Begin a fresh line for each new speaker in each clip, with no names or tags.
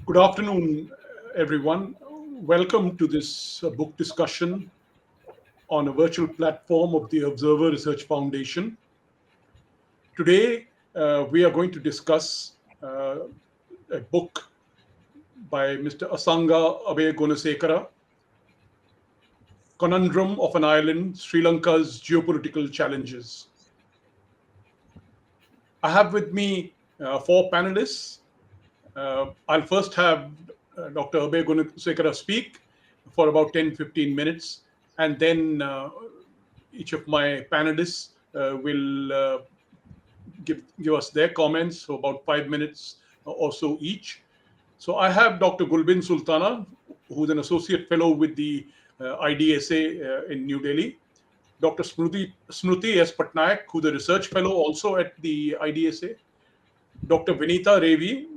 Good afternoon, everyone. Welcome to this book discussion on a virtual platform of the Observer Research Foundation. Today, we are going to discuss a book by Mr. Asanga Abeyagoonasekera, Conundrum of an Island, Sri Lanka's Geopolitical Challenges. I have with me four panelists. I'll first have Dr. Abeyagoonasekera speak for about 10-15 minutes, and then each of my panelists will give us their comments for about 5 minutes or so each. So I have Dr. Gulbin Sultana, who's an associate fellow with the IDSA in New Delhi. Dr. Smruti S. Patnaik, who's a research fellow also at the IDSA. Dr. Vinita Revi,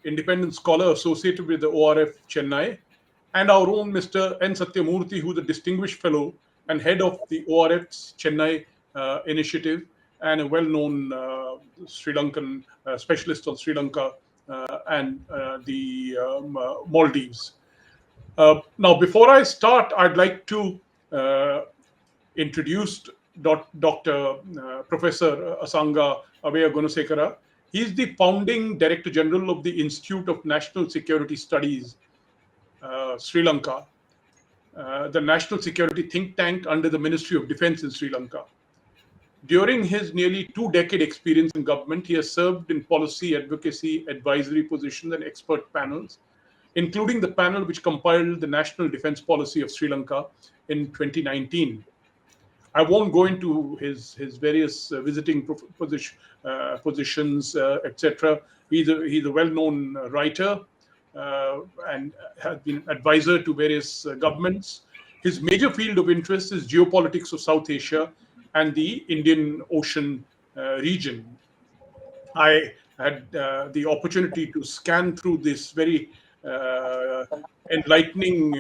independent scholar associated with the ORF Chennai, and our own Mr. N. Satyamurthy, who's a distinguished fellow and head of the ORF's Chennai initiative and a well-known Sri Lankan specialist on Sri Lanka and the Maldives. Now, before I start, I'd like to introduce Dr. Professor Asanga Abeyagoonasekera. He's the founding Director General of the Institute of National Security Studies, Sri Lanka, the national security think tank under the Ministry of Defense in Sri Lanka. During his nearly 2-decade experience in government, he has served in policy, advocacy, advisory positions, and expert panels, including the panel which compiled the National Defense Policy of Sri Lanka in 2019. I won't go into his various visiting positions, etc. He's a well-known writer and has been advisor to various governments. His major field of interest is geopolitics of South Asia and the Indian Ocean region. I had the opportunity to scan through this very enlightening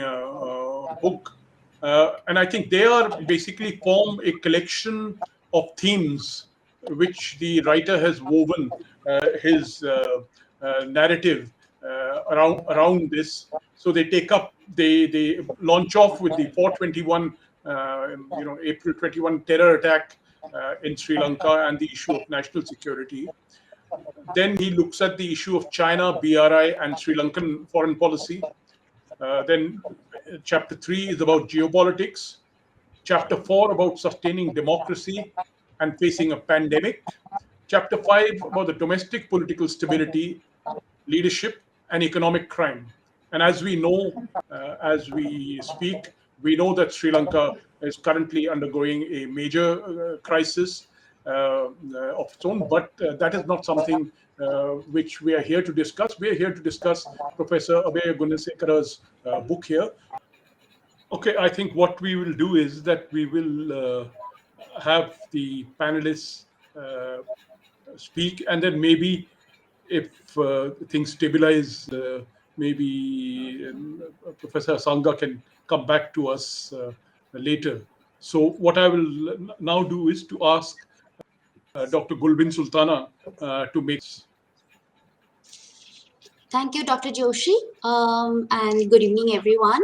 book. And I think they are basically form a collection of themes which the writer has woven his narrative around this. So they launch off with the 421, April 21 terror attack in Sri Lanka and the issue of national security. Then he looks at the issue of China, BRI, and Sri Lankan foreign policy. Then chapter 3 is about geopolitics. Chapter 4 about sustaining democracy and facing a pandemic. Chapter 5 about the domestic political stability, leadership, and economic crime. And as we know, as we speak, we know that Sri Lanka is currently undergoing a major crisis of its own, but that is not something which we are here to discuss. We are here to discuss Professor Abeyagoonasekera's book here. Okay, I think what we will do is that we will have the panelists speak, and then maybe if things stabilize, maybe Professor Asanga can come back to us later. So what I will now do is to ask Dr. Gulbin Sultana to make.
Thank you, Dr. Joshi, and good evening, everyone.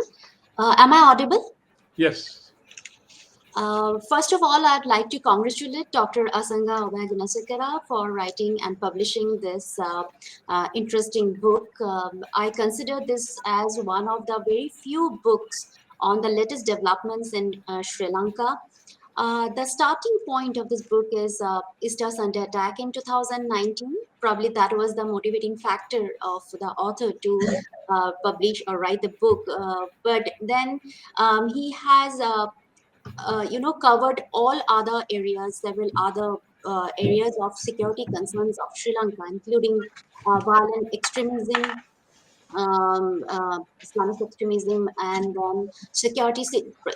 Am I audible?
Yes.
First of all, I'd like to congratulate Dr. Asanga Abeyagoonasekera for writing and publishing this interesting book. I consider this as one of the very few books on the latest developments in Sri Lanka. The starting point of this book is Easter Sunday attack in 2019. Probably that was the motivating factor of the author to publish or write the book. But then he has covered all other areas, several other areas of security concerns of Sri Lanka, including violent extremism, Islamist extremism, and then security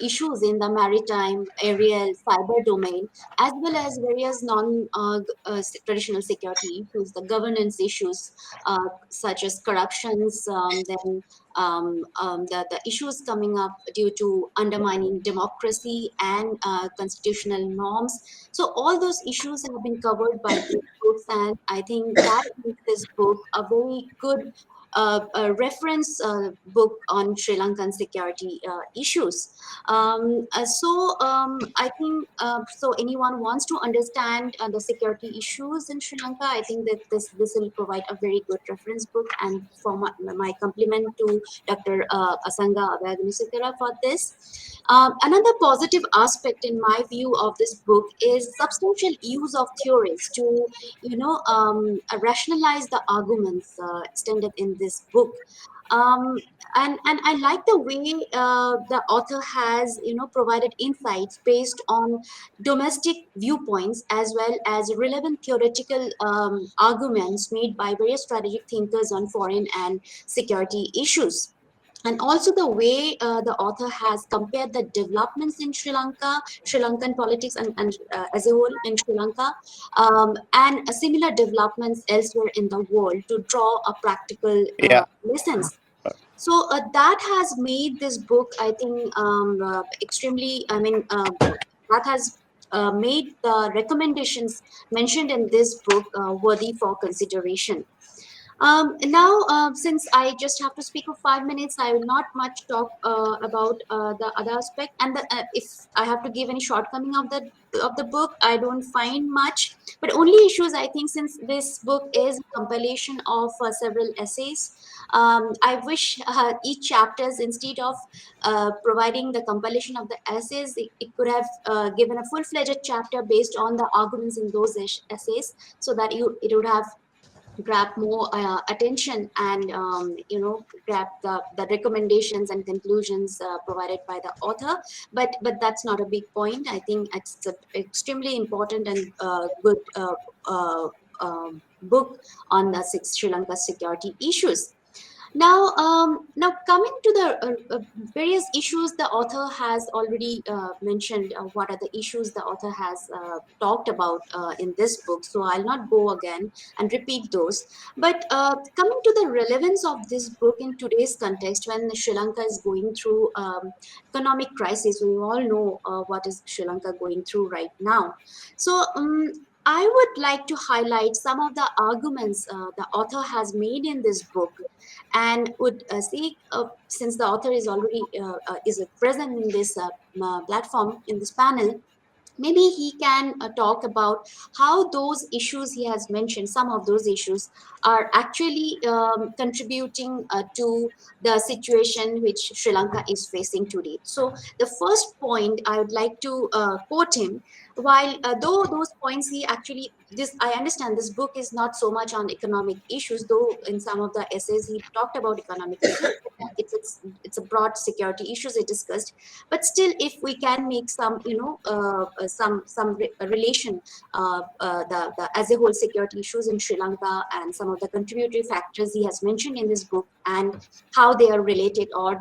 issues in the maritime, aerial, cyber domain, as well as various non-traditional security issues, the governance issues such as corruptions, then the issues coming up due to undermining democracy and constitutional norms. So all those issues have been covered by these books, and I think that makes this book a very good a reference book on Sri Lankan security issues. I think so. Anyone wants to understand the security issues in Sri Lanka, I think that this will provide a very good reference book. And for my compliment to Dr. Asanga Abeyagoonasekera for this. Another positive aspect, in my view, of this book is substantial use of theories to, rationalize the arguments extended in this book. Um, and I like the way the author has, provided insights based on domestic viewpoints as well as relevant theoretical arguments made by various strategic thinkers on foreign and security issues. And also the way the author has compared the developments in Sri Lanka, Sri Lankan politics, and as a whole in Sri Lanka, and similar developments elsewhere in the world to draw a practical
Yeah.
lessons. So that has made this book, I think, extremely, that has made the recommendations mentioned in this book worthy for consideration. Now, since I just have to speak for 5 minutes, I will not much talk about the other aspect. And if I have to give any shortcoming of the book, I don't find much. But only issues, I think, since this book is a compilation of several essays, I wish each chapters, instead of providing the compilation of the essays, it could have given a full-fledged chapter based on the arguments in those essays, so that it would have grab more attention and grab the recommendations and conclusions provided by the author. But that's not a big point. I think it's a extremely important and good book on the Sri Lanka security issues. Now coming to the various issues the author has already mentioned. What are the issues the author has talked about in this book? So I'll not go again and repeat those. But coming to the relevance of this book in today's context, when Sri Lanka is going through economic crisis, we all know what is Sri Lanka going through right now. So I would like to highlight some of the arguments the author has made in this book, and would seek, since the author is already is present in this platform, in this panel, maybe he can talk about how those issues he has mentioned, some of those issues, are actually contributing to the situation which Sri Lanka is facing today. So the first point I would like to quote him, while though those points he actually, this I understand this book is not so much on economic issues, though in some of the essays he talked about economic issues. It's a broad security issues he discussed. But still, if we can make some relation, the as a whole security issues in Sri Lanka and some of the contributory factors he has mentioned in this book, and how they are related, or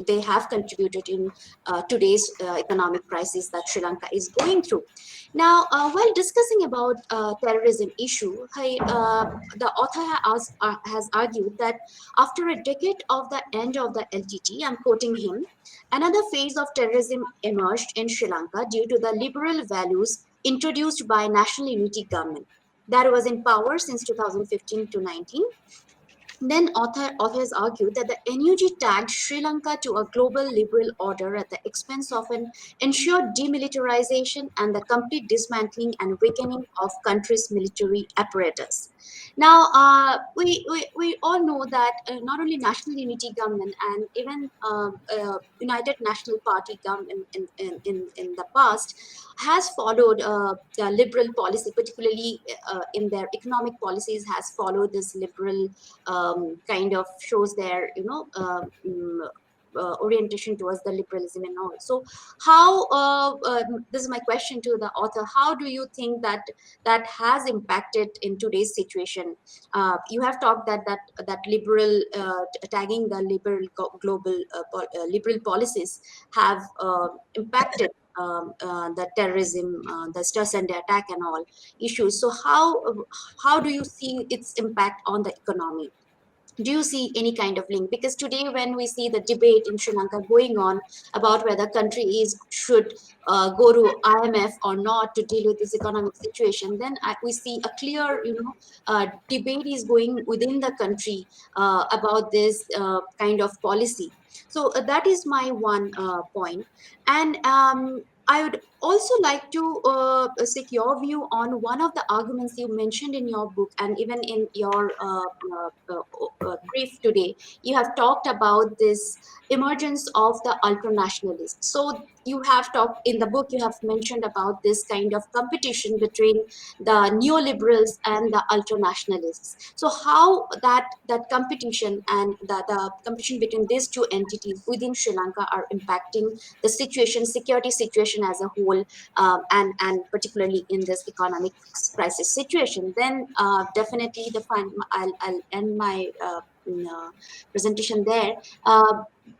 they have contributed in today's economic crisis that Sri Lanka is going through. Now, while discussing about terrorism issue, the author has argued that after a decade of the end of the LTT, I'm quoting him, another phase of terrorism emerged in Sri Lanka due to the liberal values introduced by National Unity government that was in power since 2015 to 19. Then authors argued that the NUG tagged Sri Lanka to a global liberal order at the expense of an ensured demilitarization and the complete dismantling and weakening of country's military apparatus. Now, we all know that not only National Unity government and even United National Party government in the past has followed the liberal policy, particularly in their economic policies, has followed this liberal kind of shows their orientation towards the liberalism and all. So how this is my question to the author, how do you think that has impacted in today's situation? You have talked that liberal tagging the liberal global liberal policies have impacted the terrorism, the stress and the attack and all issues. So how do you see its impact on the economy? Do you see any kind of link? Because today, when we see the debate in Sri Lanka going on about whether country should go to IMF or not to deal with this economic situation, then we see a clear, debate is going within the country about this kind of policy. So that is my one point. And I would also like to seek your view on one of the arguments you mentioned in your book, and even in your brief today. You have talked about this emergence of the ultranationalists. So you have talked in the book, you have mentioned about this kind of competition between the neoliberals and the ultranationalists. So how that competition and the competition between these two entities within Sri Lanka are impacting the situation, security situation as a whole, and particularly in this economic crisis situation, then definitely I'll end my presentation there.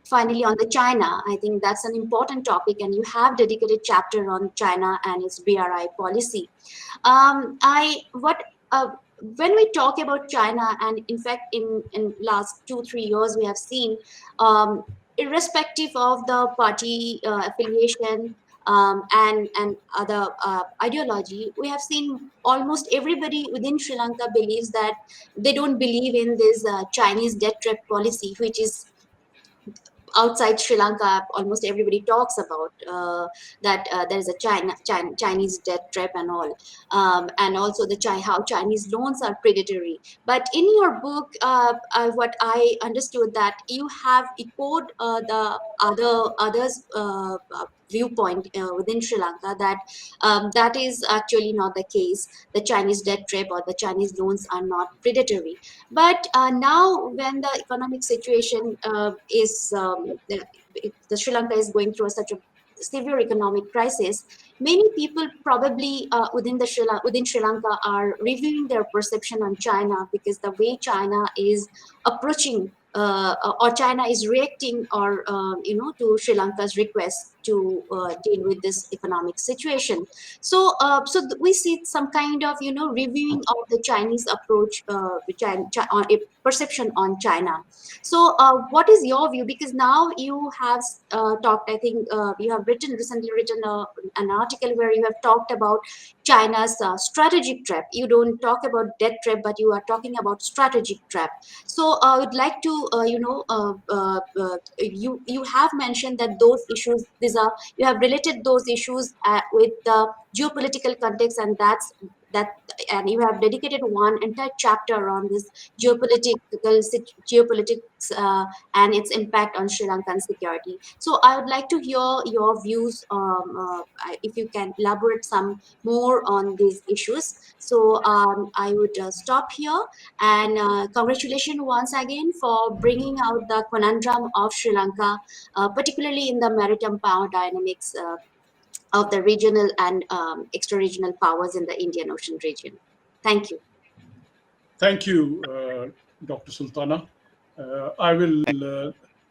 Finally, on the China, I think that's an important topic, and you have dedicated chapter on China and its BRI policy. I what When we talk about China, and in fact, in last 2-3 years, we have seen, irrespective of the party affiliation, and other ideology, we have seen almost everybody within Sri Lanka believes that they don't believe in this Chinese debt trap policy, which is outside Sri Lanka, almost everybody talks about that there's a Chinese debt trap and all, and also how Chinese loans are predatory. But in your book, what I understood that you have echoed the others. Viewpoint within Sri Lanka, that that is actually not the case. The Chinese debt trap or the Chinese loans are not predatory. But now, when the economic situation the Sri Lanka is going through such a severe economic crisis, many people probably within Sri Lanka are reviewing their perception on China, because the way China is approaching or China is reacting, or to Sri Lanka's request to deal with this economic situation. So, we see some kind of reviewing of the Chinese approach, on a perception on China. So, what is your view? Because now you have talked. I think you have recently written an article where you have talked about China's strategic trap. You don't talk about debt trap, but you are talking about strategic trap. So I would like to, you have mentioned that those issues, you have related those issues with the geopolitical context, and that, and you have dedicated one entire chapter on this geopolitics and its impact on Sri Lankan security. So I would like to hear your views, if you can elaborate some more on these issues. So I would stop here, and congratulations once again for bringing out the conundrum of Sri Lanka, particularly in the maritime power dynamics of the regional and extra-regional powers in the Indian Ocean region. Thank you.
Thank you, Dr. Sultana. I will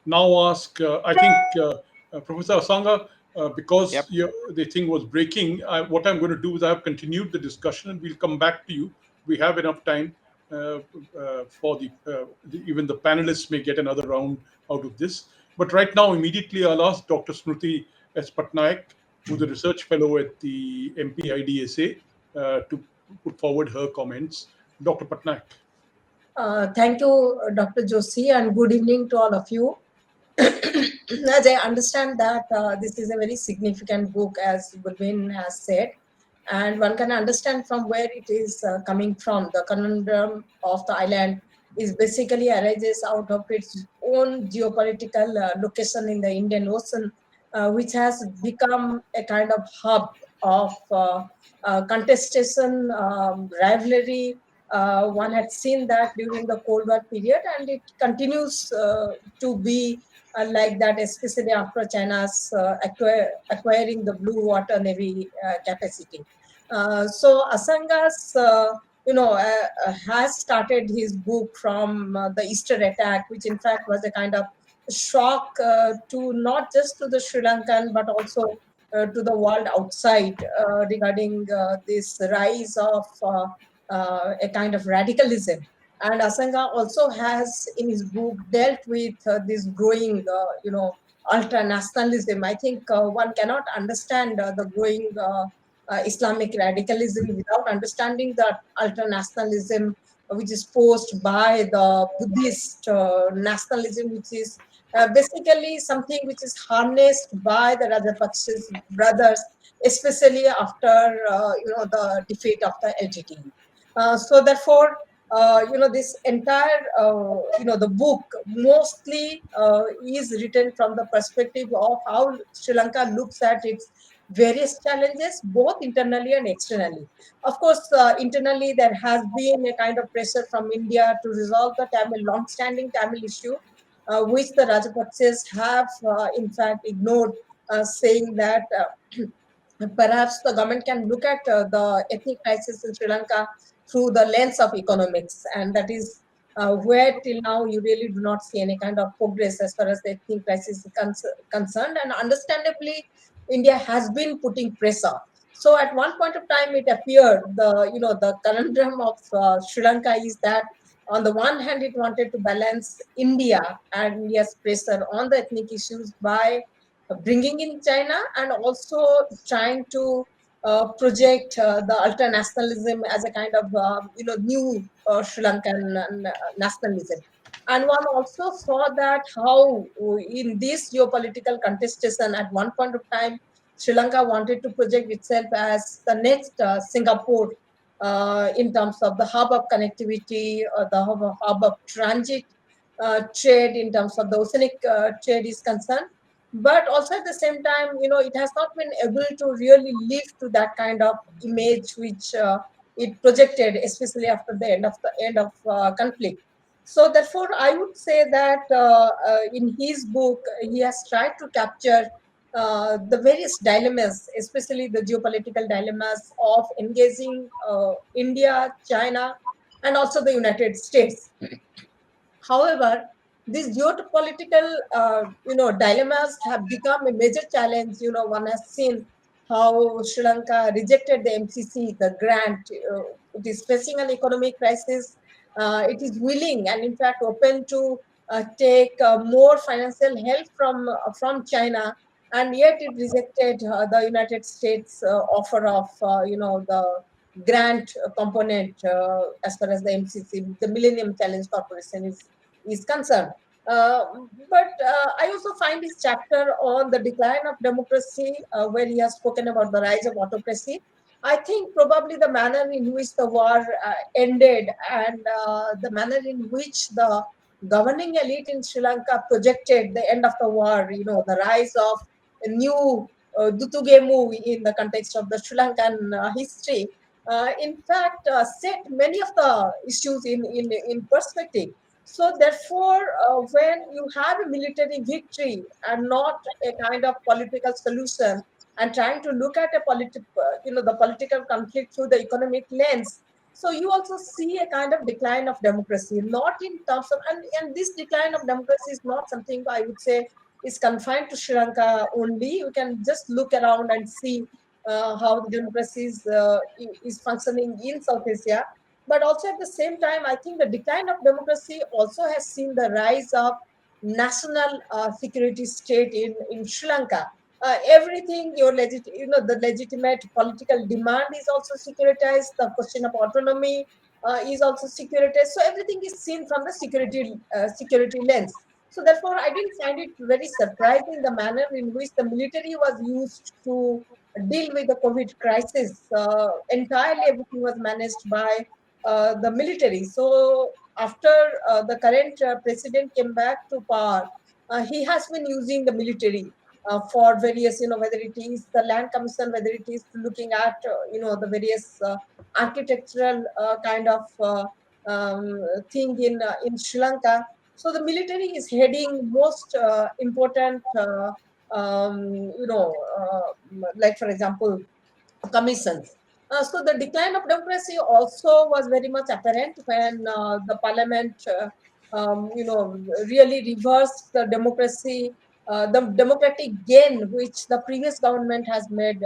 now ask, I think, Professor Asanga, because
Yep.
the thing was breaking, what I'm going to do is I have continued the discussion, and we'll come back to you. We have enough time for even the panelists may get another round out of this. But right now, immediately, I'll ask Dr. Smriti S. Patnaik, who's a research fellow at the MPIDSA, to put forward her comments. Dr. Patnaik.
Thank you, Dr. Joshi, and good evening to all of you. As I understand that this is a very significant book, as Gurvin has said, and one can understand from where it is coming from. The conundrum of the island is basically arises out of its own geopolitical location in the Indian Ocean, which has become a kind of hub of contestation, rivalry. One had seen that during the Cold War period, and it continues to be like that, especially after China's acquiring the blue water navy capacity. So Asanga's, has started his book from the Easter attack, which in fact was a kind of shock to not just to the Sri Lankan, but also to the world outside regarding this rise of a kind of radicalism. And Asanga also has in his book dealt with this growing, ultra-nationalism. I think one cannot understand the growing Islamic radicalism without understanding that ultra-nationalism which is posed by the Buddhist nationalism, which is basically something which is harnessed by the Rajapaksa's brothers, especially after the defeat of the LTTE. So therefore, this entire the book mostly is written from the perspective of how Sri Lanka looks at its various challenges, both internally and externally. Of course, internally there has been a kind of pressure from India to resolve the long-standing Tamil issue, which the Rajapaksas have in fact ignored, saying that perhaps the government can look at the ethnic crisis in Sri Lanka through the lens of economics, and that is where till now you really do not see any kind of progress as far as the ethnic crisis is concerned. And understandably, India has been putting pressure. So at one point of time, it appeared the conundrum of Sri Lanka is that on the one hand, it wanted to balance India and India's pressure on the ethnic issues by bringing in China, and also trying to project the ultra-nationalism as a kind of new Sri Lankan nationalism. And one also saw that how in this geopolitical contestation at one point of time, Sri Lanka wanted to project itself as the next Singapore in terms of the hub of connectivity, the hub of transit trade in terms of the oceanic trade is concerned. But also at the same time, it has not been able to really live to that kind of image which it projected, especially after the end of conflict. So therefore, I would say that in his book, he has tried to capture the various dilemmas, especially the geopolitical dilemmas of engaging India, China, and also the United States. However, these geopolitical, dilemmas have become a major challenge. One has seen how Sri Lanka rejected the MCC, the grant. It is facing an economic crisis. It is willing and, in fact, open to take more financial help from China, and yet it rejected the United States offer of, the grant component as far as the MCC, the Millennium Challenge Corporation is concerned. Uh, but I also find his chapter on the decline of democracy, where he has spoken about the rise of autocracy. I think probably the manner in which the war ended, and the manner in which the governing elite in Sri Lanka projected the end of the war, the rise of a new Dutugemu in the context of the Sri Lankan history, in fact, set many of the issues in perspective. So therefore, when you have a military victory and not a kind of political solution, and trying to look at the political conflict through the economic lens, so you also see a kind of decline of democracy, not in terms of, and this decline of democracy is not something I would say is confined to Sri Lanka only. You can just look around and see how the democracy is functioning in South Asia. But also at the same time, I think the decline of democracy also has seen the rise of national security state in Sri Lanka. Everything the legitimate political demand is also securitized. The question of autonomy is also securitized. So everything is seen from the security lens. So therefore, I didn't find it very surprising the manner in which the military was used to deal with the COVID crisis. Entirely everything was managed by the military. So after the current president came back to power, he has been using the military for various, whether it is the land commission, whether it is looking at, the various architectural kind of thing in Sri Lanka. So the military is heading most important, like for example, commissions. So the decline of democracy also was very much apparent when the parliament, really reversed the democracy, the democratic gain which the previous government has made,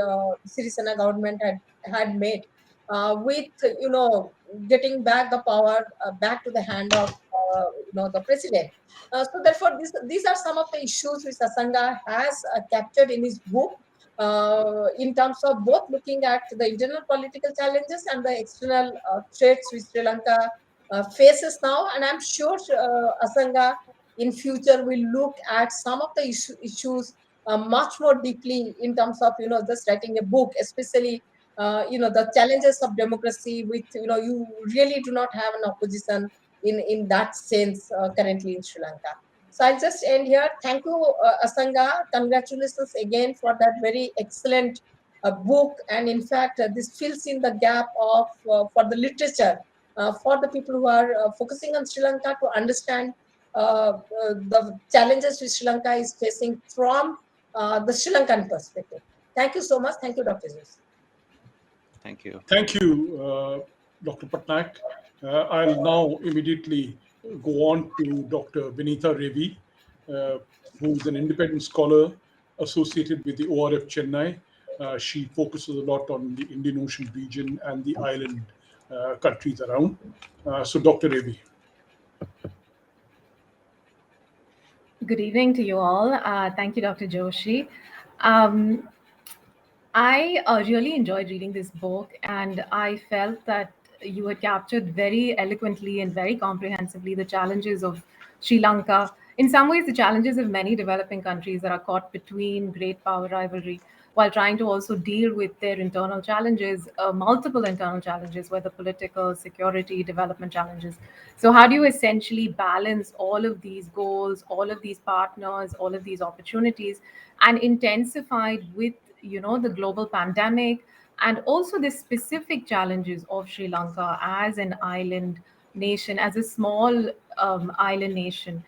Sirisena government had made. with getting back the power back to the hand of the president. So therefore, these are some of the issues which Asanga has captured in his book, in terms of both looking at the internal political challenges and the external threats which Sri Lanka faces now. And I'm sure Asanga in future will look at some of the issues much more deeply in terms of just writing a book, especially the challenges of democracy, with you really do not have an opposition in that sense currently in Sri Lanka. So I'll just end here. Thank you, Asanga. Congratulations again for that very excellent book. And in fact, this fills in the gap of for the literature for the people who are focusing on Sri Lanka to understand the challenges which Sri Lanka is facing from the Sri Lankan perspective. Thank you so much. Thank you, Dr. Jose.
Thank you.
Thank you, Dr. Patnaik. I'll now immediately go on to Dr. Vinitha Revi, who's an independent scholar associated with the ORF Chennai. She focuses a lot on the Indian Ocean region and the island countries around. So, Dr. Revi.
Good evening to you all. Thank you, Dr. Joshi. I really enjoyed reading this book, and I felt that you had captured very eloquently and very comprehensively the challenges of Sri Lanka. In some ways, the challenges of many developing countries that are caught between great power rivalry, while trying to also deal with their internal challenges, multiple internal challenges, whether political, security, development challenges. So how do you essentially balance all of these goals, all of these partners, all of these opportunities, and intensified with the global pandemic, and also the specific challenges of Sri Lanka as an island nation, as a small island nation,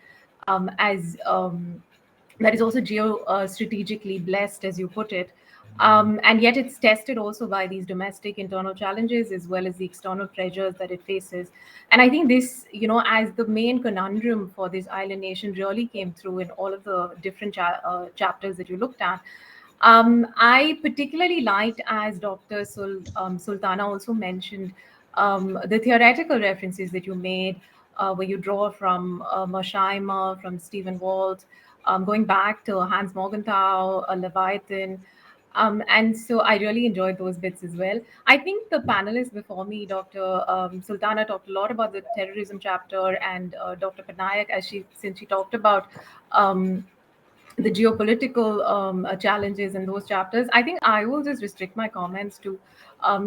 as that is also strategically blessed, as you put it. And yet it's tested also by these domestic internal challenges as well as the external pressures that it faces. And I think this, as the main conundrum for this island nation really came through in all of the different chapters that you looked at. I particularly liked, as Dr. Sultana also mentioned, the theoretical references that you made, where you draw from Mersheimer, from Stephen Walt, going back to Hans Morgenthau, Leviathan. And so I really enjoyed those bits as well. I think the panelists before me, Dr. Sultana, talked a lot about the terrorism chapter, and Dr. Patnaik, since she talked about the geopolitical challenges in those chapters. I think I will just restrict my comments to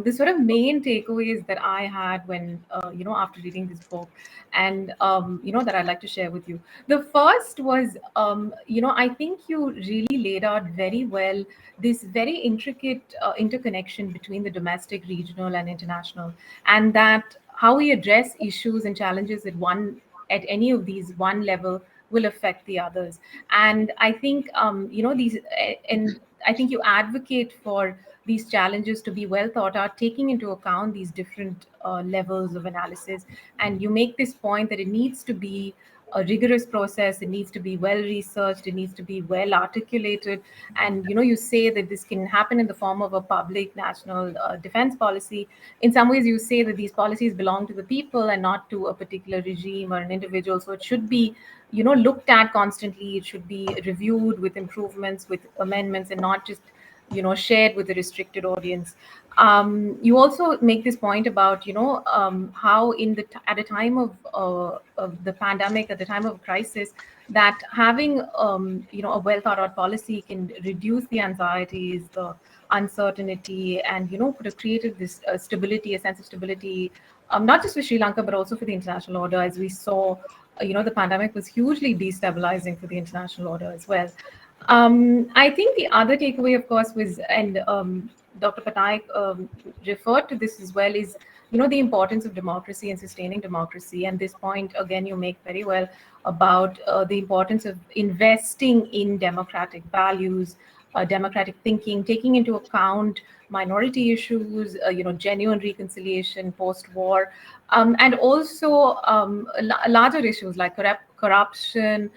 the sort of main takeaways that I had when, after reading this book, and, that I'd like to share with you. The first was, I think you really laid out very well this very intricate interconnection between the domestic, regional, and international, and that how we address issues and challenges at any of these one level will affect the others. And I think and I think you advocate for these challenges to be well thought out, taking into account these different levels of analysis. And you make this point that it needs to be a rigorous process, it needs to be well researched, it needs to be well articulated. And you say that this can happen in the form of a public national defense policy. In some ways, you say that these policies belong to the people and not to a particular regime or an individual. So it should be looked at constantly. It should be reviewed with improvements, with amendments, and not just shared with a restricted audience. You also make this point about how at a time of the pandemic, at the time of crisis, that having a well thought out policy can reduce the anxieties, the uncertainty, and could have created this stability, a sense of stability, not just for Sri Lanka but also for the international order. As we saw, the pandemic was hugely destabilizing for the international order as well. I think the other takeaway, of course, was, and Dr. Patnaik referred to this as well, is the importance of democracy and sustaining democracy. And this point, again, you make very well about the importance of investing in democratic values, democratic thinking, taking into account minority issues, genuine reconciliation post-war, and also larger issues like corruption,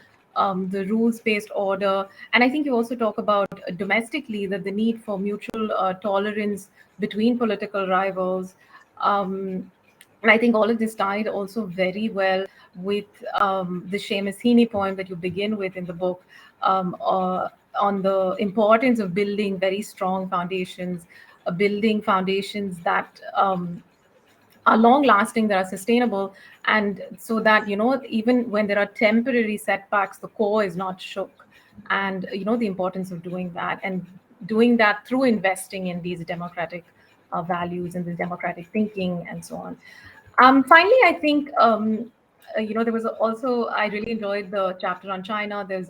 the rules-based order. And I think you also talk about domestically that the need for mutual tolerance between political rivals. And I think all of this tied also very well with the Seamus Heaney poem that you begin with in the book, on the importance of building very strong foundations, building foundations that are long lasting, that are sustainable, and so that, even when there are temporary setbacks, the core is not shook. And the importance of doing that, and doing that through investing in these democratic values and the democratic thinking and so on. Finally, I think there was also, I really enjoyed the chapter on China. There's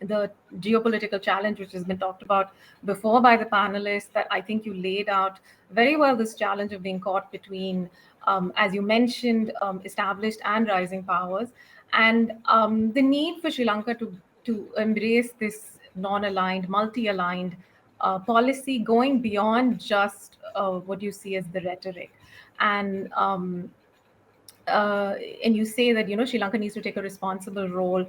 the geopolitical challenge, which has been talked about before by the panelists, that I think you laid out very well, this challenge of being caught between, as you mentioned, established and rising powers, and the need for Sri Lanka to embrace this non-aligned, multi-aligned policy, going beyond just what you see as the rhetoric. And you say that Sri Lanka needs to take a responsible role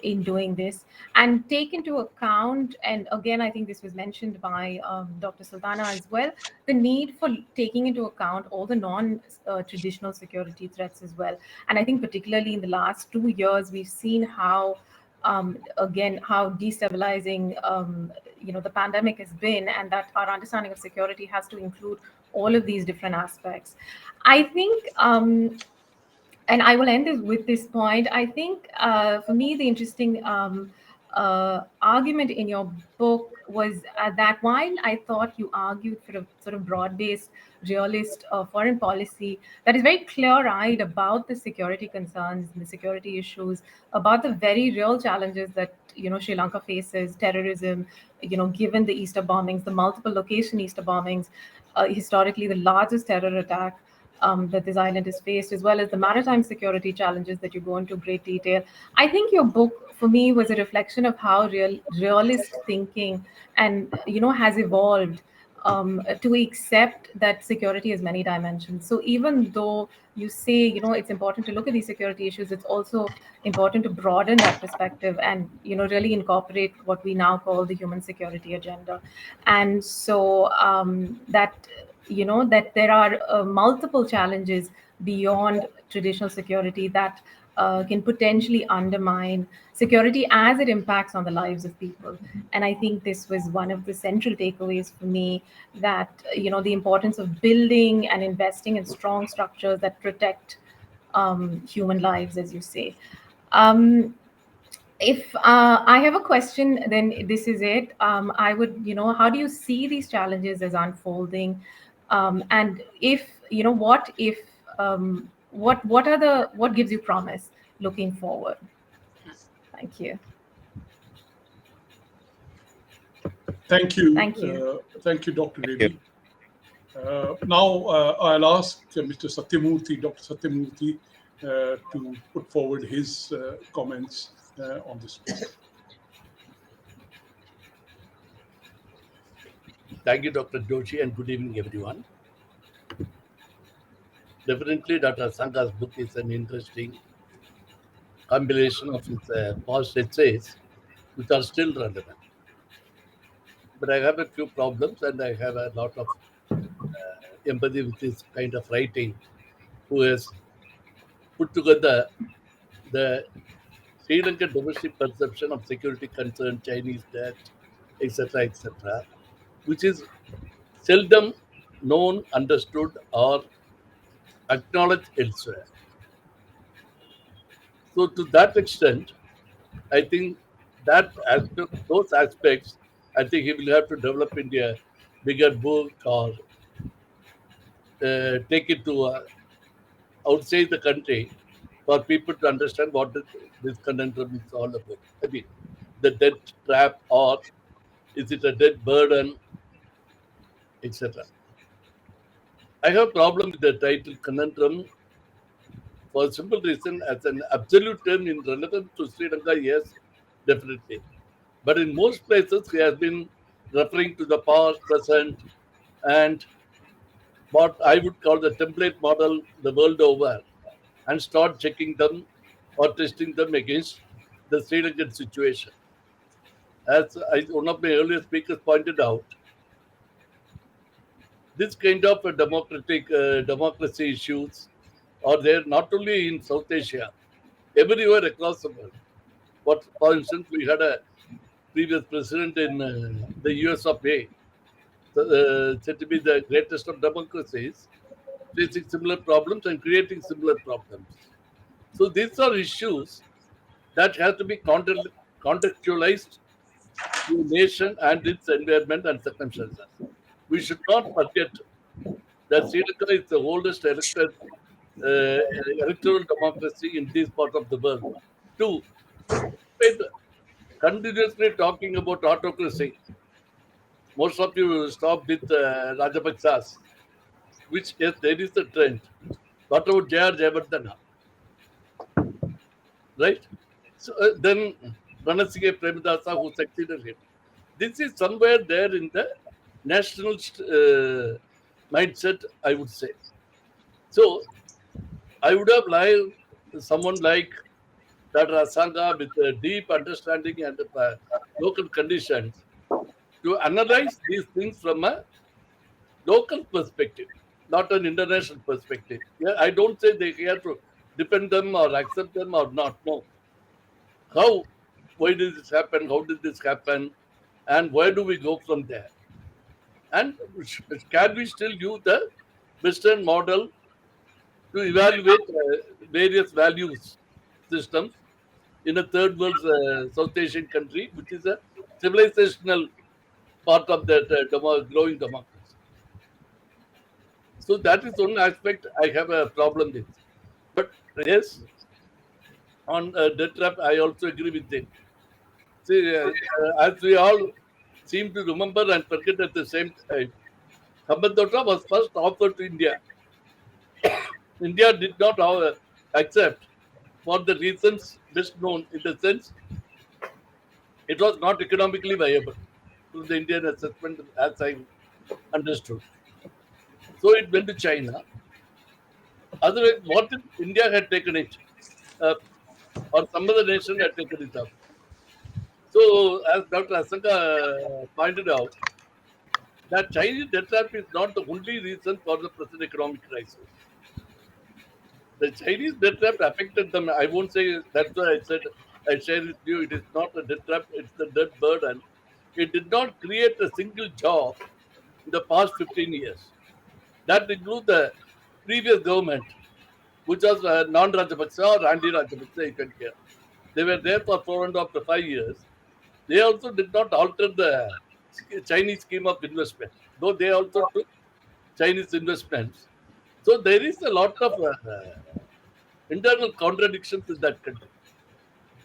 in doing this, and take into account, and again I think this was mentioned by Dr. Sultana as well, the need for taking into account all the non-traditional security threats as well. And I think particularly in the last 2 years we've seen how how destabilizing the pandemic has been, and that our understanding of security has to include all of these different aspects. I think and I will end with this point. I think for me, the interesting argument in your book was that while I thought you argued for a sort of broad-based, realist foreign policy that is very clear-eyed about the security concerns and the security issues, about the very real challenges that Sri Lanka faces, terrorism, given the Easter bombings, the multiple location Easter bombings, historically the largest terror attack that this island has faced, as well as the maritime security challenges that you go into great detail. I think your book, for me, was a reflection of how realist thinking and has evolved to accept that security has many dimensions. So even though you say it's important to look at these security issues, it's also important to broaden that perspective and really incorporate what we now call the human security agenda. And so that that there are multiple challenges beyond traditional security that can potentially undermine security as it impacts on the lives of people. And I think this was one of the central takeaways for me, that the importance of building and investing in strong structures that protect human lives, as you say. If I have a question, then this is it. I would, how do you see these challenges as unfolding? And if, what if, what gives you promise looking forward? Thank you.
Thank you.
Thank you.
Thank you, Dr.
Thank you.
Reddy. Now I'll ask Mr. Satyamurthy, Dr. Satyamurthy, to put forward his comments on this book.
Thank you, Dr. Joshi, and good evening, everyone. Definitely, Dr. Asanga's book is an interesting compilation of his past essays, which are still relevant. But I have a few problems, and I have a lot of empathy with this kind of writing, who has put together the Sri Lankan domestic perception of security concern, Chinese debt, etc., which is seldom known, understood, or acknowledged elsewhere. So, to that extent, I think that those aspects, I think he will have to develop into a bigger book, or take it to outside the country for people to understand what this conundrum is all about. I mean, the debt trap, or is it a debt burden, etc. I have a problem with the title Conundrum for a simple reason. As an absolute term in relevance to Sri Lanka, yes, definitely. But in most places, he has been referring to the past, present, and what I would call the template model the world over, and start checking them or testing them against the Sri Lankan situation. As one of my earlier speakers pointed out, this kind of democracy issues are there not only in South Asia, everywhere across the world. But for instance, we had a previous president in the US of A, said to be the greatest of democracies, facing similar problems and creating similar problems. So these are issues that have to be contextualized to the nation and its environment and circumstances. We should not forget that Sri Lanka is the oldest electoral democracy in this part of the world. Two, continuously talking about autocracy. Most of you stop with Rajapaksas, which yes, there is a trend. What about J.R. Jayavardhana? Right? So then Ranasige Premadasa, who succeeded him. This is somewhere there in the national mindset, I would say. So I would have liked someone like Dr. Asanga with a deep understanding and local conditions to analyze these things from a local perspective, not an international perspective. Yeah, I don't say they have to defend them or accept them or not. No. How? Why did this happen? How did this happen? And where do we go from there? And can we still use the Western model to evaluate various values systems in a third world South Asian country, which is a civilizational part of that growing democracy? So that is one aspect I have a problem with. But yes, on debt trap, I also agree with them. See, as we all seem to remember and forget at the same time, Hambantota was first offered to India. India did not accept for the reasons best known, in the sense it was not economically viable to the Indian assessment, as I understood. So it went to China. Otherwise, what if India had taken it or some other nation had taken it up? So, as Dr. Asanga pointed out, that Chinese debt trap is not the only reason for the present economic crisis. The Chinese debt trap affected them. I won't say that's why I said I share with you. It is not a debt trap; it's the debt burden. It did not create a single job in the past 15 years. That includes the previous government, which was non-Rajapaksa or anti-Rajapaksa, you can hear. They were there for 4.5 to 5 years. They also did not alter the Chinese scheme of investment, though they also took Chinese investments. So there is a lot of internal contradictions in that country.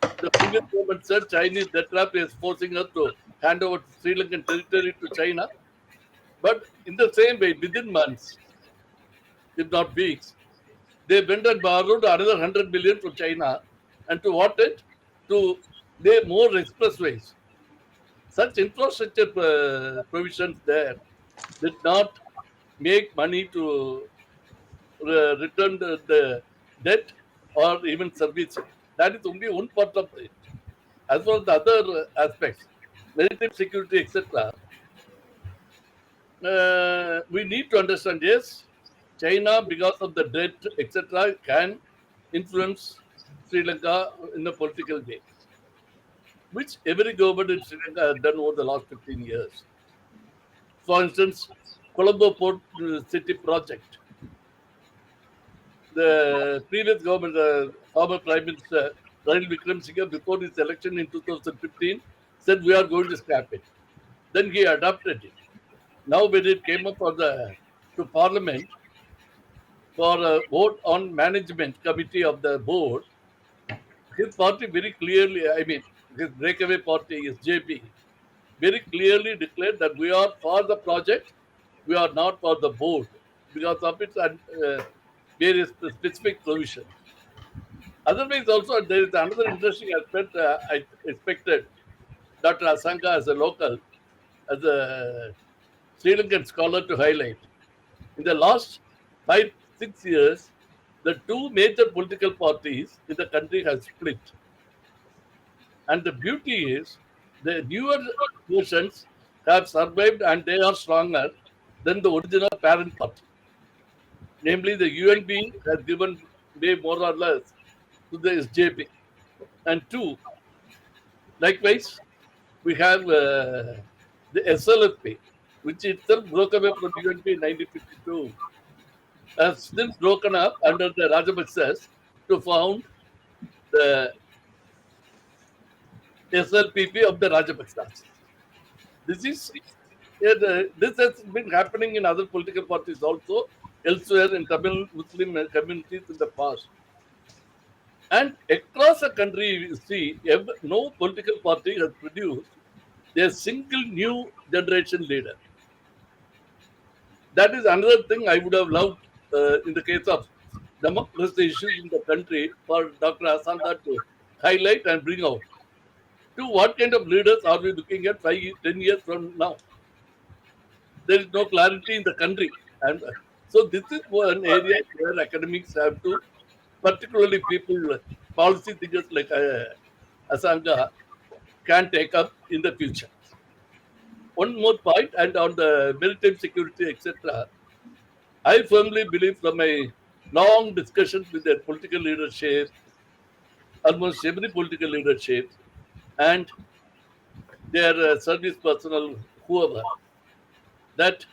The previous government said Chinese debt trap is forcing us to hand over Sri Lankan territory to China. But in the same way, within months, if not weeks, they went and borrowed another 100 billion from China. And to what end? To lay more expressways. Such infrastructure provisions there did not make money to return the debt or even service it. That is only one part of it. As for the other aspects, maritime security, etc., we need to understand, yes, China, because of the debt, etc., can influence Sri Lanka in a political way, which every government in Sri Lanka has done over the last 15 years. For instance, Colombo Port City project. The previous government, former Prime Minister Ranil Wickremesinghe, before his election in 2015, said we are going to scrap it. Then he adopted it. Now when it came up to Parliament for a vote on management committee of the board, his party very clearly, I mean, his breakaway party, his JP, very clearly declared that we are for the project, we are not for the board because of its various specific provisions. Otherwise, also there is another interesting aspect I expected Dr. Asanga as a local, as a Sri Lankan scholar to highlight. In the last 5-6 years, the two major political parties in the country have split. And the beauty is the newer versions have survived and they are stronger than the original parent party. Namely, the UNB has given way more or less to the SJP. And two, likewise, we have the SLFP, which itself broke away from UNP in 1952, has still broken up under the Rajapaksas to found the SLPP of the Rajapaksas. This has been happening in other political parties also, elsewhere in Tamil Muslim communities in the past. And across the country, you see, no political party has produced a single new generation leader. That is another thing I would have loved in the case of democracy issues in the country for Dr. Asanga to highlight and bring out. To what kind of leaders are we looking at 10 years from now? There is no clarity in the country. And so this is one area where academics have to, particularly people, policy thinkers like Asanga, can take up in the future. One more point, and on the maritime security, etc., I firmly believe from my long discussions with their political leadership, almost every political leadership, and their service personnel, whoever, that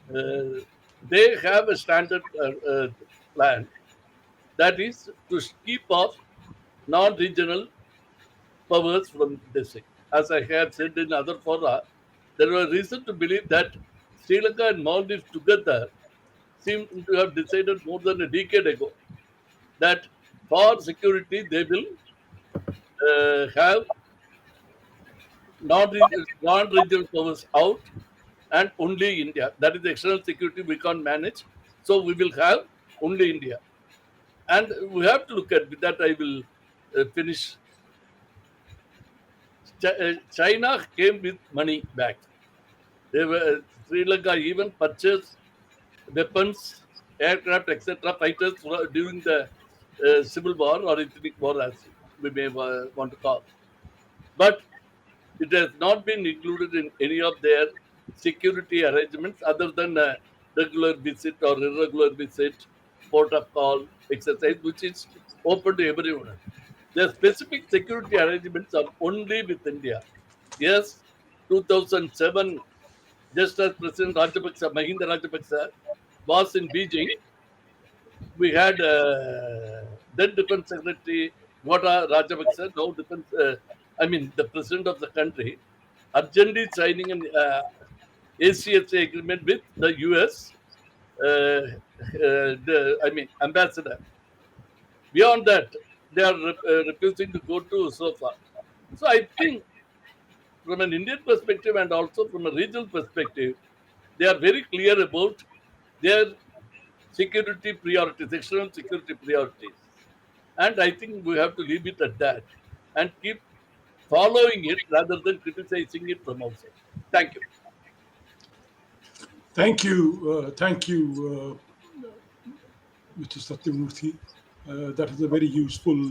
they have a standard plan, that is to keep off non-regional powers from this thing. As I have said in other fora, there was reason to believe that Sri Lanka and Maldives together seem to have decided more than a decade ago that for security they will have non-regional powers out and only India. That is the external security we can't manage. So we will have only India. And we have to look at, with that I will finish. China came with money back. Sri Lanka even purchased weapons, aircraft, etc., fighters during the civil war or ethnic war, as we may want to call. But it has not been included in any of their security arrangements other than a regular visit or irregular visit, port of call exercise, which is open to everyone. The specific security arrangements are only with India. Yes, 2007, just as President Rajapaksa, Mahinda Rajapaksa, was in Beijing, we had then Defense Secretary Goda Rajapaksa, now the President of the country, urgently signing an ACSA agreement with the US, ambassador. Beyond that, they are refusing to go to so far. So I think from an Indian perspective and also from a regional perspective, they are very clear about their security priorities, external security priorities. And I think we have to leave it at that and keep following it rather than criticizing it from outside. Thank you.
Thank you, Mr. Satyamurthy. That is a very useful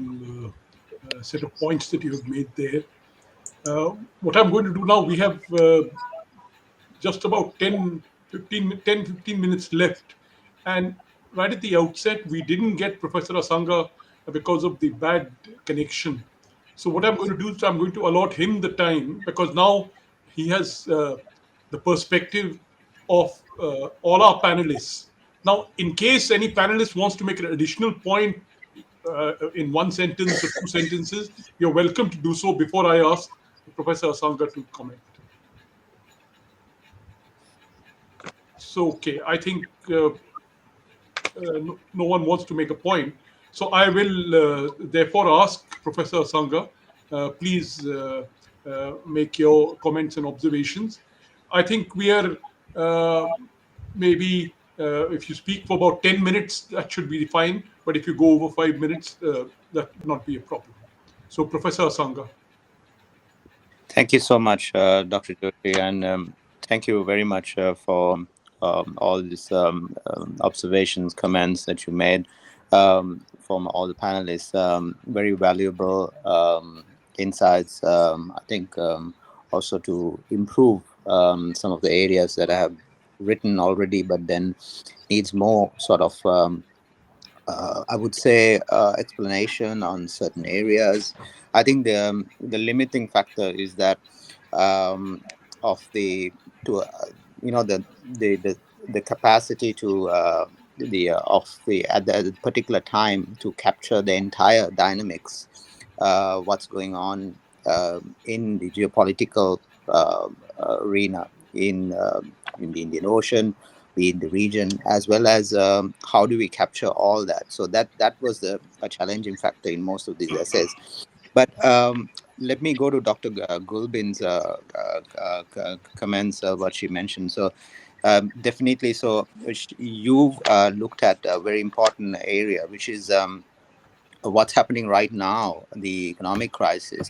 set of points that you have made there. What I'm going to do now, we have just about 10-15 minutes left. And right at the outset, we didn't get Professor Asanga because of the bad connection. So what I'm going to do is I'm going to allot him the time, because now he has the perspective of all our panelists. Now, in case any panelist wants to make an additional point in one sentence or two sentences, you're welcome to do so before I ask Professor Asanga to comment. So, okay, I think no one wants to make a point. So I will therefore ask Professor Asanga, please make your comments and observations. I think we are maybe if you speak for about 10 minutes, that should be fine. But if you go over 5 minutes, that would not be a problem. So Professor Asanga.
Thank you so much, Dr. Joshi, and thank you very much for all these observations, comments that you made from all the panelists. Very valuable insights. I think also to improve some of the areas that I have written already, but then needs more sort of I would say explanation on certain areas. I think the limiting factor is that of the to the capacity to the of the at the particular time to capture the entire dynamics, what's going on in the geopolitical arena in the Indian Ocean, be in the region, as well as how do we capture all that. So that was a challenging factor in most of these essays. But let me go to Dr. Gulbin's comments, what she mentioned. So definitely, so you've looked at a very important area, which is what's happening right now, the economic crisis.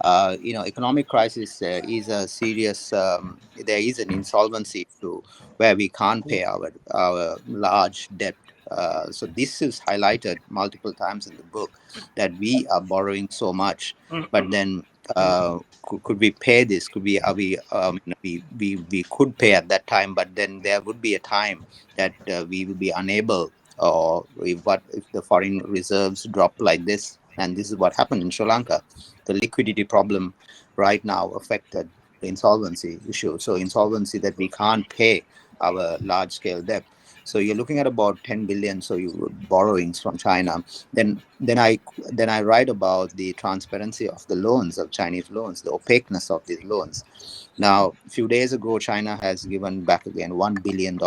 Economic crisis is a serious. There is an insolvency issue where we can't pay our large debt. So this is highlighted multiple times in the book that we are borrowing so much, but then could we pay this? Could we? Are we could pay at that time, but then there would be a time that we will be unable, or if the foreign reserves drop like this, and this is what happened in Sri Lanka. The liquidity problem right now affected the insolvency issue. So insolvency that we can't pay our large-scale debt. So you're looking at about 10 billion. So you borrowings from China. Then I write about the transparency of the loans, of Chinese loans, the opaqueness of these loans. Now, a few days ago, China has given back again $1 billion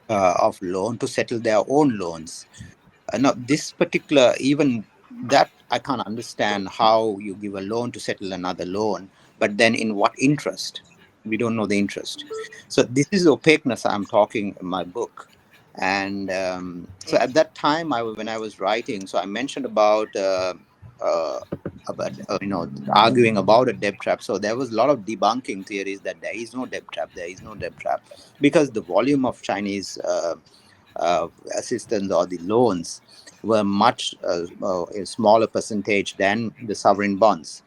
of loan to settle their own loans. Now, this particular, even that, I can't understand how you give a loan to settle another loan, but then in what interest? We don't know the interest. So this is opaqueness I'm talking in my book. And so at that time, when I was writing, so I mentioned about arguing about a debt trap. So there was a lot of debunking theories that there is no debt trap, because the volume of Chinese assistance or the loans were much a smaller percentage than the sovereign bonds.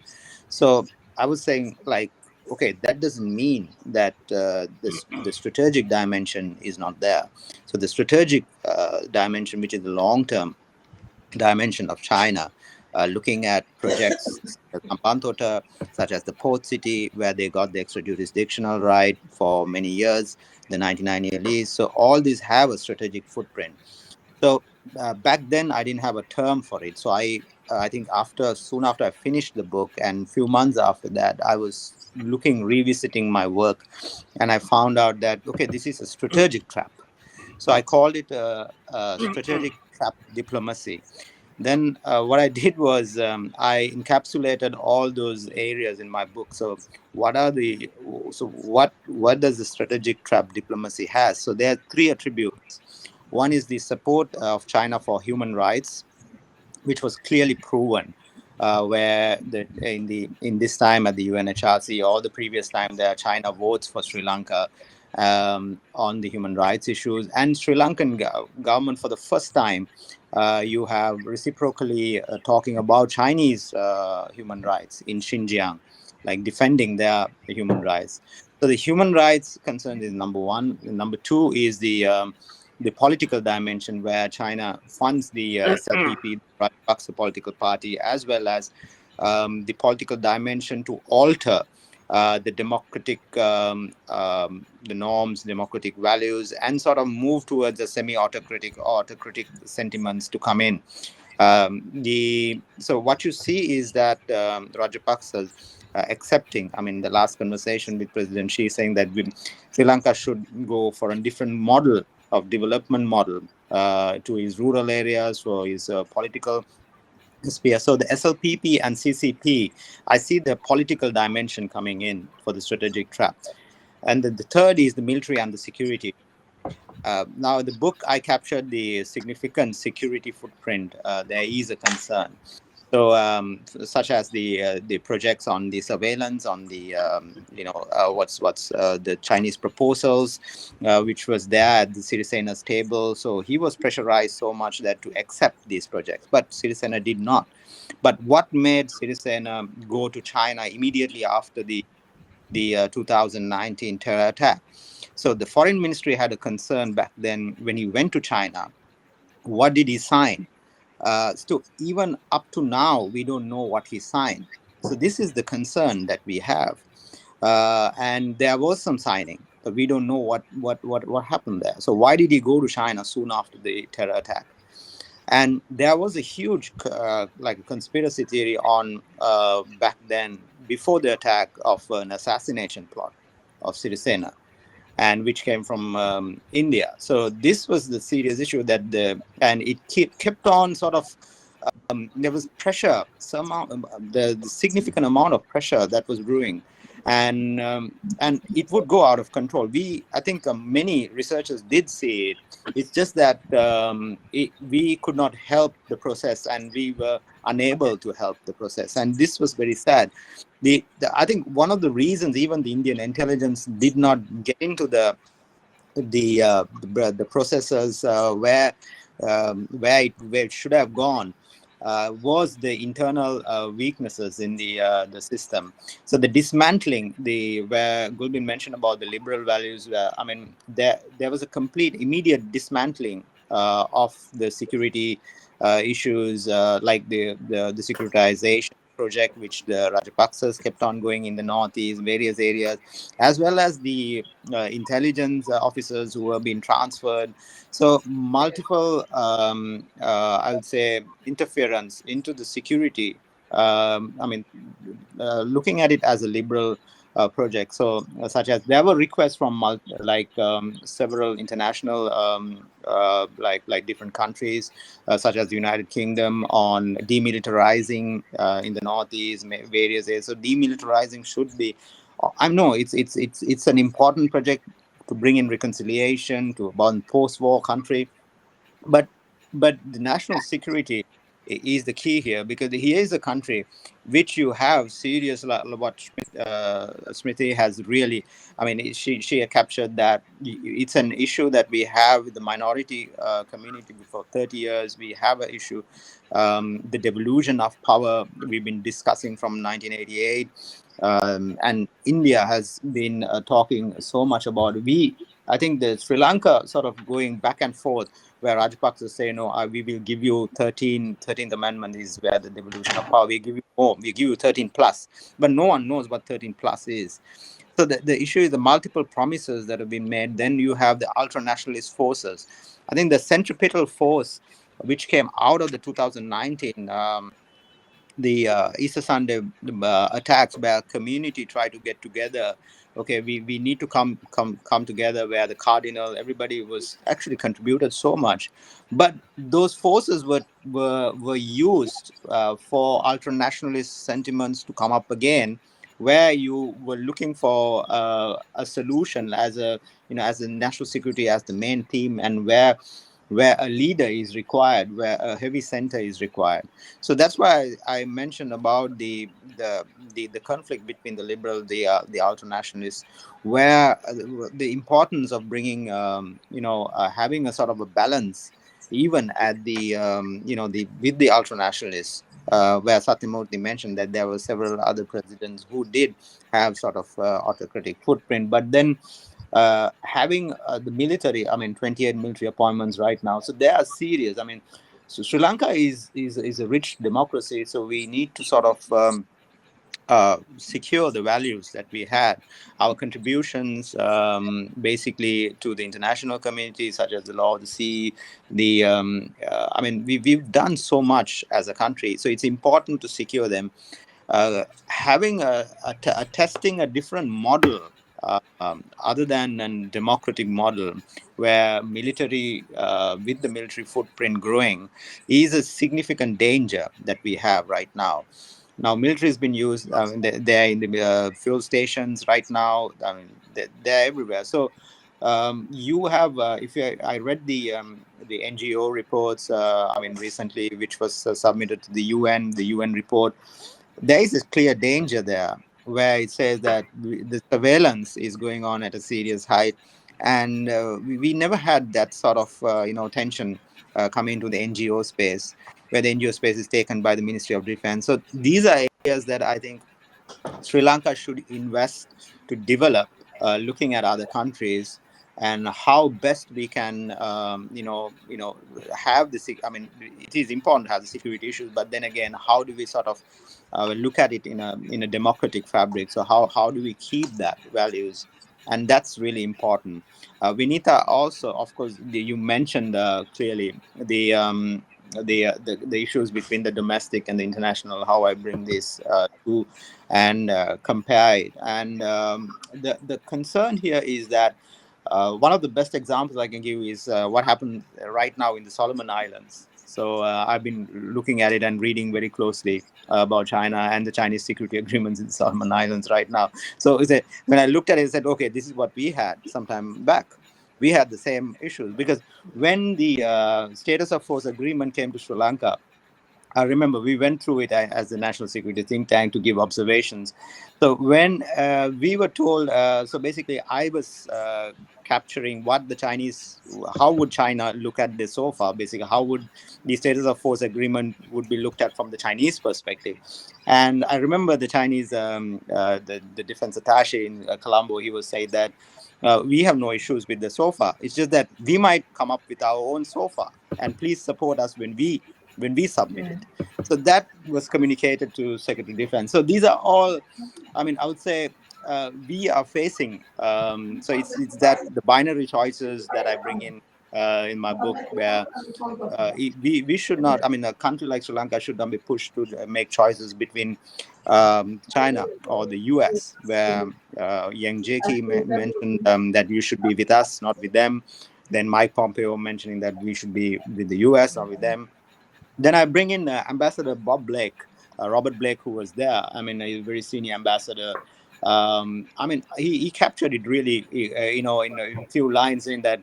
So I was saying, like, okay, that doesn't mean that the strategic dimension is not there. So the strategic dimension, which is the long-term dimension of China, looking at projects such as the port city, where they got the extra jurisdictional right for many years, the 99-year lease. So all these have a strategic footprint. So back then, I didn't have a term for it. So I think soon after I finished the book, and a few months after that, I was revisiting my work, and I found out that, okay, this is a strategic trap. So I called it a strategic trap diplomacy. Then what I did was I encapsulated all those areas in my book. So what does the strategic trap diplomacy has? So there are three attributes. One is the support of China for human rights, which was clearly proven, where in this time at the UNHRC or the previous time there, China votes for Sri Lanka on the human rights issues, and Sri Lankan government for the first time you have reciprocally talking about Chinese human rights in Xinjiang, like defending their human rights. So the human rights concern is number one. Number two is the political dimension, where China funds the SLPP, the Rajapaksa political party, as well as the political dimension to alter the democratic, the norms, democratic values, and sort of move towards a semi-autocratic sentiments to come in. So what you see is that Rajapaksa accepting, the last conversation with President Xi, saying that Sri Lanka should go for a different model of development model to his rural areas, for his political sphere. So the SLPP and CCP, I see the political dimension coming in for the strategic trap. And the third is the military and the security. Now, in the book, I captured the significant security footprint. There is a concern. So, such as the projects on the surveillance, on the what's the Chinese proposals, which was there at the Sirisena's table. So he was pressurized so much that to accept these projects, but Sirisena did not. But what made Sirisena go to China immediately after the 2019 terror attack? So the foreign ministry had a concern back then when he went to China. What did he sign? So even up to now, we don't know what he signed. So this is the concern that we have. And there was some signing, but we don't know what happened there. So why did he go to China soon after the terror attack? And there was a huge like conspiracy theory on back then, before the attack, of an assassination plot of Sirisena, and which came from India. So this was the serious issue and it kept on sort of, there was pressure, the significant amount of pressure that was brewing, and it would go out of control. I think many researchers did see it. It's just that we could not help the process, and we were unable to help the process, and this was very sad. I think one of the reasons even the Indian intelligence did not get into the processes where it should have gone was the internal weaknesses in the system. So the dismantling, where Gulbin mentioned about the liberal values, I mean, there was a complete immediate dismantling of the security issues, like the securitization project, which the Rajapaksas kept on going in the northeast, various areas, as well as the intelligence officers who were being transferred. So multiple, I would say, interference into the security. I mean, looking at it as a liberal project. So, such as there were requests from several international, like different countries, such as the United Kingdom, on demilitarizing in the northeast, various areas. So demilitarizing should be. I know it's an important project to bring in reconciliation to a post-war country, but the national security is the key here, because here is a country which you have serious, what Smriti has really, I mean, she captured that it's an issue that we have with the minority community for 30 years. We have an issue, the devolution of power we've been discussing from 1988, and India has been talking so much about. I think the Sri Lanka sort of going back and forth, where Rajapaksa say, no, we will give you 13th Amendment is where the devolution of power, we give you more, we give you 13 plus, but no one knows what 13 plus is. So the issue is the multiple promises that have been made. Then you have the ultra-nationalist forces. I think the centripetal force which came out of the 2019, the Easter Sunday attacks, where community try to get together. Okay, we need to come together, where the cardinal, everybody was actually contributed so much, but those forces were used for ultra-nationalist sentiments to come up again, where you were looking for a solution as a national security as the main theme, and where a leader is required, where a heavy center is required. So that's why I mentioned about the conflict between the liberal, the ultra-nationalists, where the importance of bringing, having a sort of a balance, even at with the ultra-nationalists, where Satyamurthy mentioned that there were several other presidents who did have sort of autocratic footprint, but then having the military, I mean, 28 military appointments right now. So they are serious. I mean, so Sri Lanka is a rich democracy. So we need to sort of secure the values that we had, our contributions basically to the international community, such as the law of the sea. I mean, we've done so much as a country. So it's important to secure them. Having testing a different model other than a democratic model, where military with the military footprint growing is a significant danger that we have right now. Now, military has been used. They're in the fuel stations right now. I mean, they're everywhere. So You have, I read the NGO reports, recently, which was submitted to the UN report. There is a clear danger there where it says that the surveillance is going on at a serious height, and we never had that sort of tension come into the NGO space, where the NGO space is taken by the Ministry of Defense. So these are areas that I think Sri Lanka should invest to develop, looking at other countries and how best we can, have the. It is important to have the security issues, but then again, how do we sort of look at it in a democratic fabric? So how do we keep that values? And that's really important. Vinita, also, of course, you mentioned clearly the issues between the domestic and the international. How I bring this to and compare it. And the concern here is that one of the best examples I can give is what happened right now in the Solomon Islands. So I've been looking at it and reading very closely about China and the Chinese security agreements in the Solomon Islands right now. So when I looked at it, I said, okay, this is what we had some time back. We had the same issues, because when the status of force agreement came to Sri Lanka, I remember we went through it as the National Security Think Tank to give observations. So when we were told, so basically I was capturing what the Chinese, how would China look at this so far? Basically, how would the status of force agreement would be looked at from the Chinese perspective? And I remember the Chinese, the defense attaché in Colombo, he was saying that we have no issues with the SOFA. It's just that we might come up with our own SOFA, and please support us when we submit it. So that was communicated to Secretary of Defense. So these are all, I would say we are facing. So it's that the binary choices that I bring in my book, where we should not, a country like Sri Lanka should not be pushed to make choices between China or the US, where Yang Jieqi mentioned that you should be with us, not with them. Then Mike Pompeo mentioning that we should be with the US, not with them. Then I bring in Ambassador Bob Blake, Robert Blake, who was there. He's a very senior ambassador. He captured it really, in a few lines, in that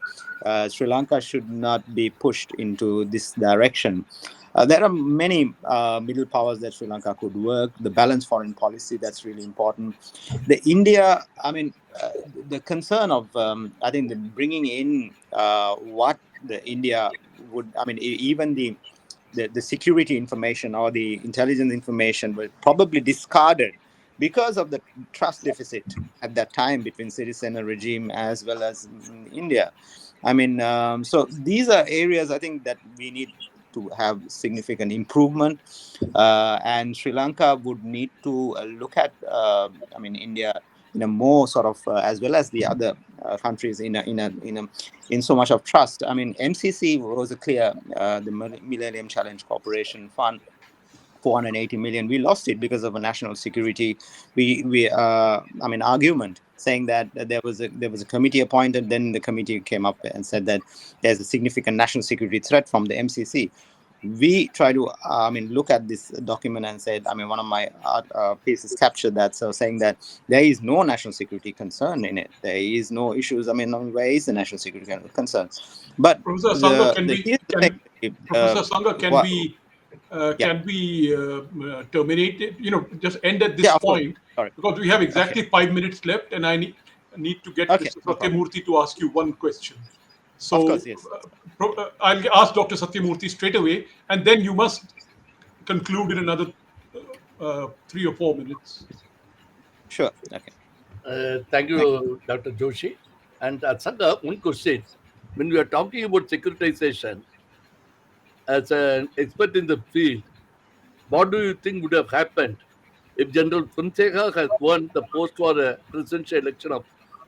Sri Lanka should not be pushed into this direction. There are many middle powers that Sri Lanka could work. The balanced foreign policy, that's really important. The India, the concern of, I think, the bringing in what the India would, even the security information or the intelligence information were probably discarded because of the trust deficit at that time between citizen and regime, as well as India. So these are areas I think that we need to have significant improvement, and Sri Lanka would need to look at India in a more sort of as well as the other countries in so much of trust. MCC was a clear, the Millennium Challenge Corporation Fund, 480 million. We lost it because of a national security argument, saying that there was a committee appointed. Then the committee came up and said that there's a significant national security threat from the MCC. We try to look at this document and said, one of my pieces captured that, so saying that there is no national security concern in it. There is no issues. Where is the national security concern? But
Professor Asanga, can we terminate it? Just end at this point, because we have exactly 5 minutes left, and I need to get Mr. Satyamurthy to ask you one question. So, of course, yes. I'll ask Dr. Satyamurthy straight away, and then you must conclude in another 3 or 4 minutes.
Sure. Okay.
Thank you, Dr. Joshi. And Asanga, one question. When we are talking about securitization, as an expert in the field, what do you think would have happened if General Fonseca has won the post for a presidential election of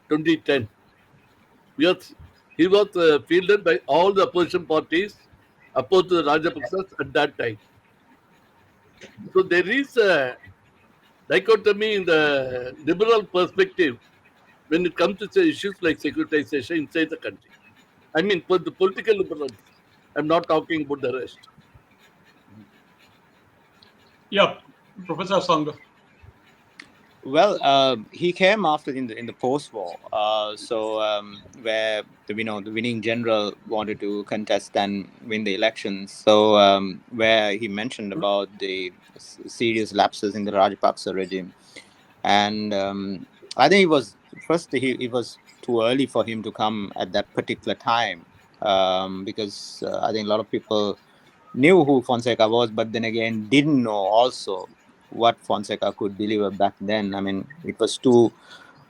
2010? He was fielded by all the opposition parties opposed to the Rajapaksas at that time. So there is a dichotomy in the liberal perspective when it comes to issues like securitization inside the country. For the political liberals, I'm not talking about the rest.
Yeah, Professor Asanga.
Well, he came after in the post-war, where the winning general wanted to contest and win the elections. So where he mentioned about the serious lapses in the Rajapaksa regime, and I think it was too early for him to come at that particular time, because I think a lot of people knew who Fonseca was, but then again didn't know also what Fonseca could deliver back then. I mean, it was too.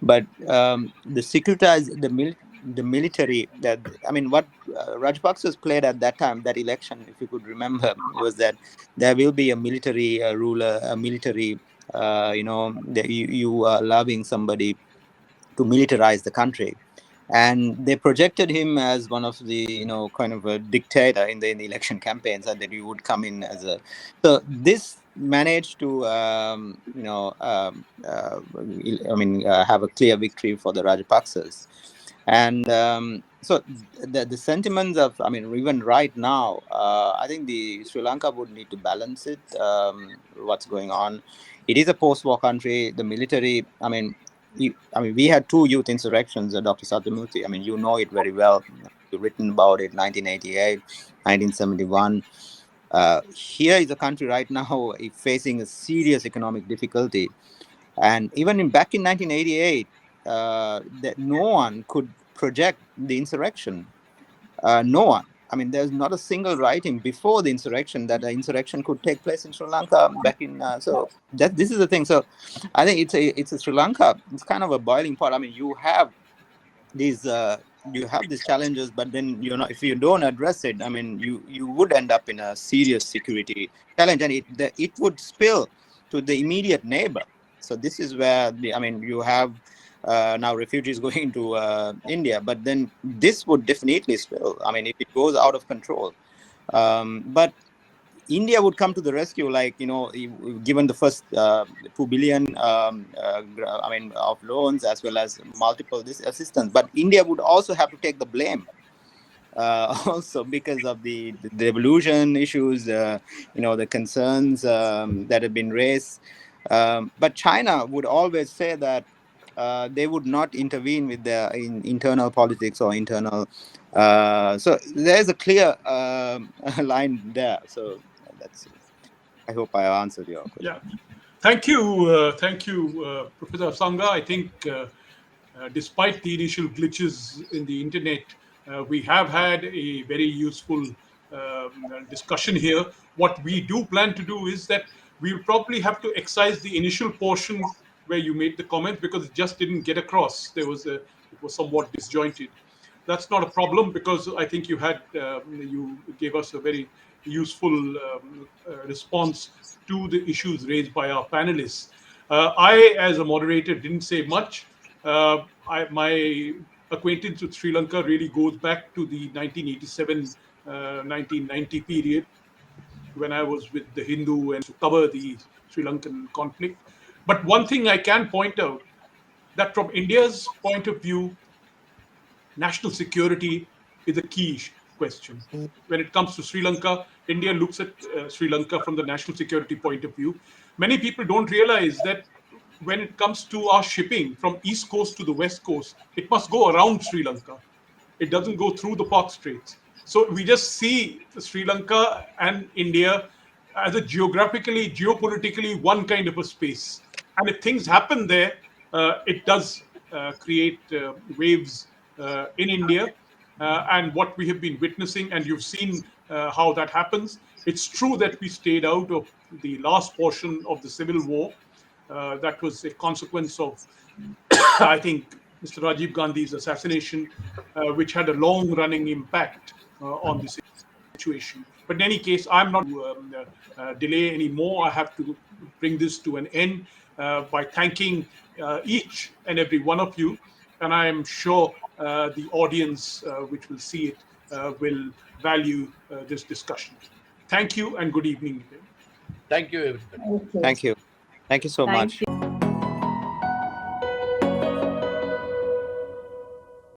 But the the military, that I mean, what Rajapaksa's played at that time, that election, if you could remember, was that there will be a military ruler, a military, that you are allowing somebody to militarize the country, and they projected him as one of the kind of a dictator in the election campaigns, and that he would come in as a. So this managed to have a clear victory for the Rajapaksas. And so the sentiments of, I mean, even right now, I think the Sri Lanka would need to balance it, what's going on. It is a post-war country. The military, I mean, we had two youth insurrections, Dr. Satyamurthy. I mean, you know it very well. You've written about it, 1988, 1971. Here is a country right now facing a serious economic difficulty. And even back in 1988, that no one could project the insurrection. No one. I mean, there's not a single writing before the insurrection that an insurrection could take place in Sri Lanka back in. So this is the thing. So I think it's a Sri Lanka. It's kind of a boiling pot. I mean, you have these challenges, but then if you don't address it, I mean, you would end up in a serious security challenge, and it would spill to the immediate neighbor. So this is where you have now refugees going to India, but then this would definitely spill. I mean, if it goes out of control, but India would come to the rescue, given the first 2 billion, of loans, as well as multiple this assistance. But India would also have to take the blame, also because of the devolution issues, the concerns that have been raised. But China would always say that they would not intervene with their internal politics or internal. So there's a clear line there. So that's. I hope I answered your question.
Yeah, thank you, Professor Asanga. I think despite the initial glitches in the internet, we have had a very useful discussion here. What we do plan to do is that we'll probably have to excise the initial portion where you made the comment, because it just didn't get across. It was somewhat disjointed. That's not a problem, because I think you gave us a very useful response to the issues raised by our panelists. I, as a moderator, didn't say much. My acquaintance with Sri Lanka really goes back to the 1987-1990 period, when I was with the Hindu and to cover the Sri Lankan conflict. But one thing I can point out, that from India's point of view, national security is a key question. When it comes to Sri Lanka, India looks at Sri Lanka from the national security point of view. Many people don't realize that when it comes to our shipping from East Coast to the West Coast, it must go around Sri Lanka. It doesn't go through the Pak Straits. So we just see Sri Lanka and India as a geopolitically one kind of a space. And if things happen there, it does create waves in India. And what we have been witnessing, and you've seen how that happens. It's true that we stayed out of the last portion of the civil war. That was a consequence of, I think, Mr. Rajiv Gandhi's assassination, which had a long-running impact on the situation. But in any case, I'm not going to delay anymore. I have to bring this to an end by thanking each and every one of you. And I am sure the audience which will see it will value this discussion. Thank you and good evening.
Thank you, everybody.
Thank you. Thank you so much.